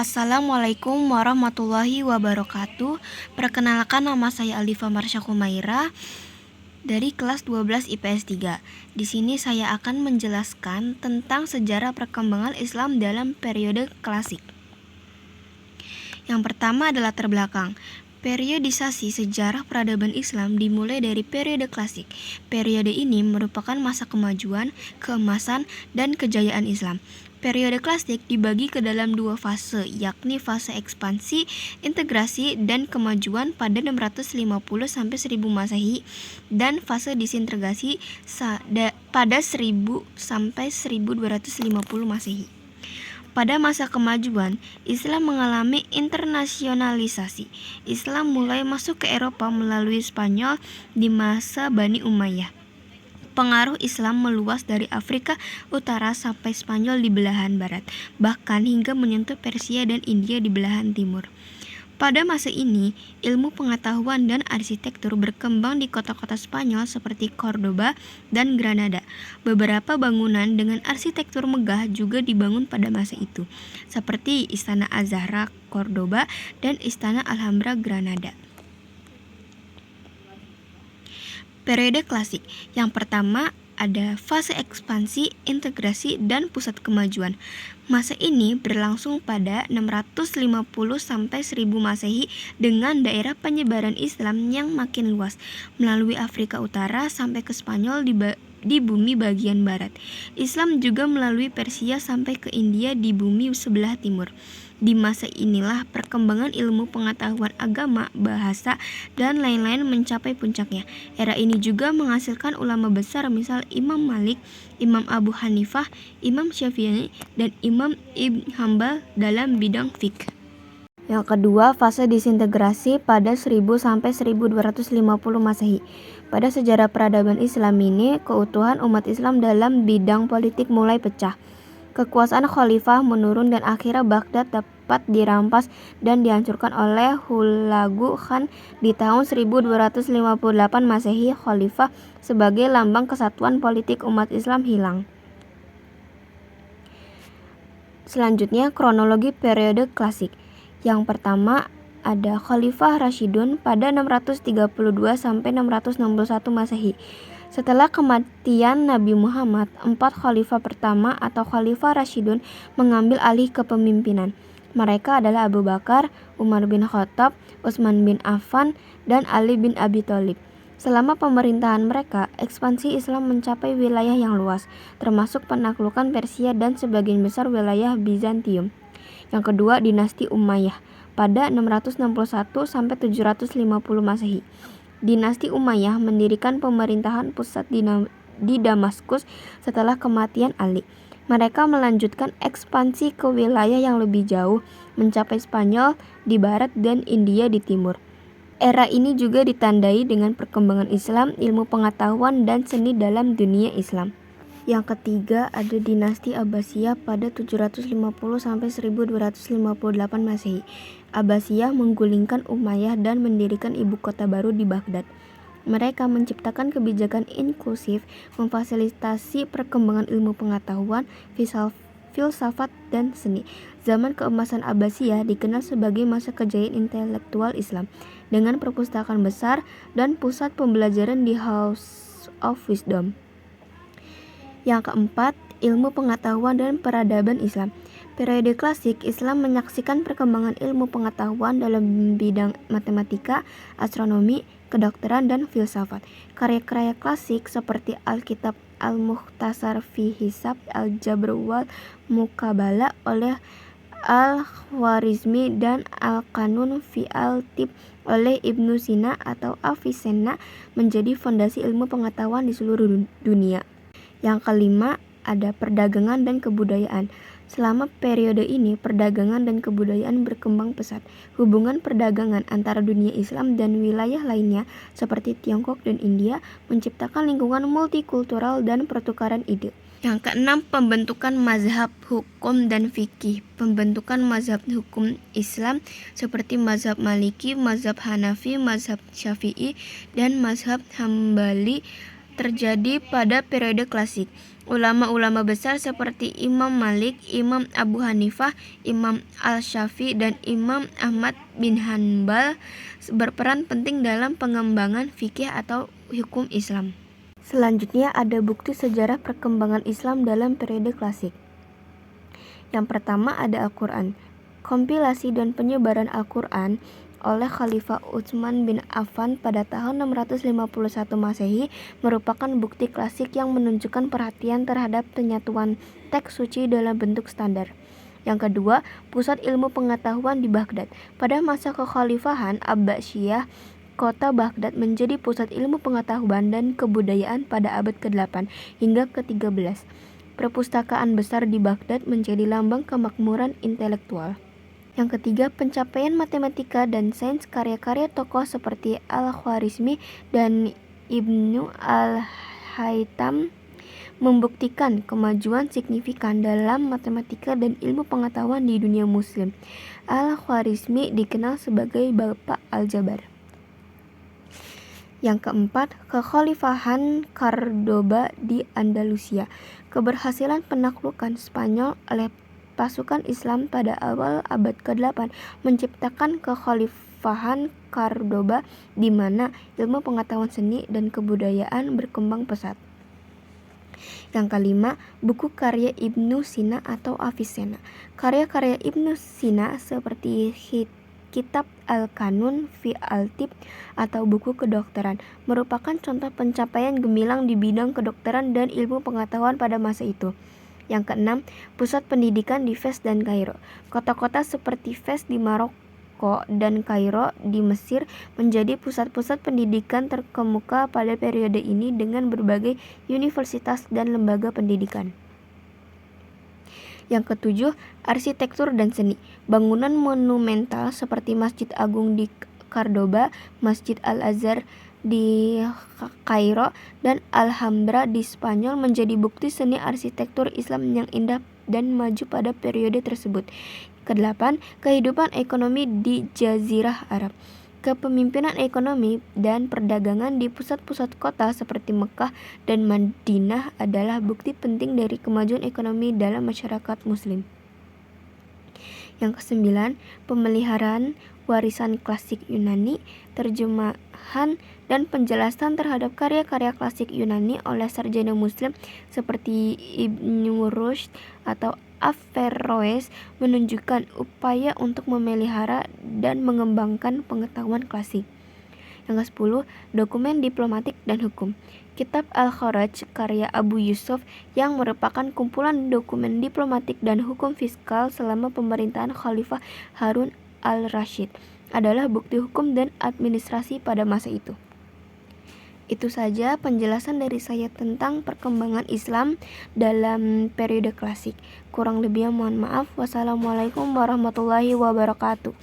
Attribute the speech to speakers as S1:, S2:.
S1: Assalamualaikum warahmatullahi wabarakatuh. Perkenalkan, nama saya Alifa Marsha Kumaira dari kelas 12 IPS 3. Di sini saya akan menjelaskan tentang sejarah perkembangan Islam dalam periode klasik. Yang pertama adalah latar belakang. Periodisasi sejarah peradaban Islam dimulai dari periode klasik. Periode ini merupakan masa kemajuan, keemasan, dan kejayaan Islam. Periode klasik dibagi ke dalam dua fase, yakni fase ekspansi, integrasi, dan kemajuan pada 650-1000 Masehi dan fase disintegrasi pada 1000 sampai 1250 Masehi. Pada masa kemajuan, Islam mengalami internasionalisasi. Islam mulai masuk ke Eropa melalui Spanyol di masa Bani Umayyah. Pengaruh Islam meluas dari Afrika Utara sampai Spanyol di belahan barat, bahkan hingga menyentuh Persia dan India di belahan timur. Pada masa ini, ilmu pengetahuan dan arsitektur berkembang di kota-kota Spanyol seperti Cordoba dan Granada. Beberapa bangunan dengan arsitektur megah juga dibangun pada masa itu, seperti Istana Az-Zahra Cordoba dan Istana Alhambra Granada. Periode klasik. Yang pertama ada fase ekspansi, integrasi, dan pusat kemajuan. Masa ini berlangsung pada 650 sampai 1000 Masehi dengan daerah penyebaran Islam yang makin luas melalui Afrika Utara sampai ke Spanyol di bumi bagian barat. Islam juga melalui Persia sampai ke India di bumi sebelah timur. Di masa inilah perkembangan ilmu pengetahuan agama, bahasa, dan lain-lain mencapai puncaknya. Era ini juga menghasilkan ulama besar misal Imam Malik, Imam Abu Hanifah, Imam Syafi'i, dan Imam Ibn Hambal dalam bidang fikih. Yang kedua, fase disintegrasi pada 1000 sampai 1250 Masehi. Pada sejarah peradaban Islam ini, keutuhan umat Islam dalam bidang politik mulai pecah. Kekuasaan khalifah menurun dan akhirnya Baghdad dapat dirampas dan dihancurkan oleh Hulagu Khan di tahun 1258 Masehi. Khalifah sebagai lambang kesatuan politik umat Islam hilang. Selanjutnya, kronologi periode klasik. Yang pertama ada Khalifah Rashidun pada 632 sampai 661 Masehi. Setelah kematian Nabi Muhammad, 4 khalifah pertama atau Khalifah Rashidun mengambil alih kepemimpinan. Mereka adalah Abu Bakar, Umar bin Khattab, Utsman bin Affan, dan Ali bin Abi Thalib. Selama pemerintahan mereka, ekspansi Islam mencapai wilayah yang luas, termasuk penaklukan Persia dan sebagian besar wilayah Bizantium. Yang kedua, dinasti Umayyah pada 661 sampai 750 Masehi. Dinasti Umayyah mendirikan pemerintahan pusat di Damaskus setelah kematian Ali. Mereka melanjutkan ekspansi ke wilayah yang lebih jauh, mencapai Spanyol di barat dan India di timur. Era ini juga ditandai dengan perkembangan Islam, ilmu pengetahuan, dan seni dalam dunia Islam. Yang ketiga ada dinasti Abbasiyah pada 750 sampai 1258 Masehi. Abbasiyah menggulingkan Umayyah dan mendirikan ibu kota baru di Baghdad. Mereka menciptakan kebijakan inklusif, memfasilitasi perkembangan ilmu pengetahuan, filsafat, dan seni. Zaman keemasan Abbasiyah dikenal sebagai masa kejayaan intelektual Islam, dengan perpustakaan besar dan pusat pembelajaran di House of Wisdom. Yang keempat, ilmu pengetahuan dan peradaban Islam. Periode klasik, Islam menyaksikan perkembangan ilmu pengetahuan dalam bidang matematika, astronomi, kedokteran, dan filsafat. Karya-karya klasik seperti Alkitab Al-Mukhtasar fi Hisab, Al-Jabr wal Muqabalah oleh Al-Khwarizmi, dan Al-Qanun fi Al-Tib oleh Ibnu Sina atau Avicenna menjadi fondasi ilmu pengetahuan di seluruh dunia. Yang kelima ada perdagangan dan kebudayaan. Selama periode ini, perdagangan dan kebudayaan berkembang pesat. Hubungan perdagangan antara dunia Islam dan wilayah lainnya seperti Tiongkok dan India menciptakan lingkungan multikultural dan pertukaran ide. Yang keenam, pembentukan mazhab hukum dan fikih. Pembentukan mazhab hukum Islam seperti mazhab Maliki, mazhab Hanafi, mazhab Syafi'i, dan mazhab Hambali terjadi pada periode klasik. Ulama-ulama besar seperti Imam Malik, Imam Abu Hanifah, Imam Al-Syafi'i, dan Imam Ahmad bin Hanbal berperan penting dalam pengembangan fikih atau hukum Islam. Selanjutnya ada bukti sejarah perkembangan Islam dalam periode klasik. Yang pertama ada Al-Quran. Kompilasi dan penyebaran Al-Quran oleh Khalifah Utsman bin Affan pada tahun 651 Masehi merupakan bukti klasik yang menunjukkan perhatian terhadap penyatuan teks suci dalam bentuk standar. Yang kedua, pusat ilmu pengetahuan di Baghdad. Pada masa kekhalifahan Abbasiyah, kota Baghdad menjadi pusat ilmu pengetahuan dan kebudayaan pada abad ke-8 hingga ke-13. Perpustakaan besar di Baghdad menjadi lambang kemakmuran intelektual. Yang ketiga, pencapaian matematika dan sains karya-karya tokoh seperti Al-Khwarizmi dan Ibnu Al-Haytham membuktikan kemajuan signifikan dalam matematika dan ilmu pengetahuan di dunia muslim. Al-Khwarizmi dikenal sebagai Bapak Aljabar. Yang keempat, kekhalifahan Cordoba di Andalusia. Keberhasilan penaklukan Spanyol oleh pasukan Islam pada awal abad ke-8 menciptakan kekhalifahan Cordoba di mana ilmu pengetahuan seni dan kebudayaan berkembang pesat. Yang kelima, buku karya Ibnu Sina atau Avicenna. Karya-karya Ibnu Sina seperti Kitab Al-Kanun fi Al-Tib atau buku kedokteran merupakan contoh pencapaian gemilang di bidang kedokteran dan ilmu pengetahuan pada masa itu. Yang keenam, pusat pendidikan di Fez dan Kairo. Kota-kota seperti Fez di Maroko dan Kairo di Mesir menjadi pusat-pusat pendidikan terkemuka pada periode ini dengan berbagai universitas dan lembaga pendidikan. Yang ketujuh, arsitektur dan seni. Bangunan monumental seperti Masjid Agung di Cordoba, Masjid Al-Azhar di Kairo, dan Alhambra di Spanyol menjadi bukti seni arsitektur Islam yang indah dan maju pada periode tersebut. Kedelapan, kehidupan ekonomi di Jazirah Arab. Kepemimpinan ekonomi dan perdagangan di pusat-pusat kota seperti Mekah dan Madinah adalah bukti penting dari kemajuan ekonomi dalam masyarakat muslim. Yang kesembilan, pemeliharaan warisan klasik Yunani, terjemahan dan penjelasan terhadap karya-karya klasik Yunani oleh sarjana muslim seperti Ibnu Rushd atau Averroes menunjukkan upaya untuk memelihara dan mengembangkan pengetahuan klasik. Yang ke-10, dokumen diplomatik dan hukum. Kitab Al-Kharaj karya Abu Yusuf yang merupakan kumpulan dokumen diplomatik dan hukum fiskal selama pemerintahan Khalifah Harun al-Rashid adalah bukti hukum dan administrasi pada masa itu. Itu saja penjelasan dari saya tentang perkembangan Islam dalam periode klasik. Kurang lebihnya mohon maaf. Wassalamualaikum warahmatullahi wabarakatuh.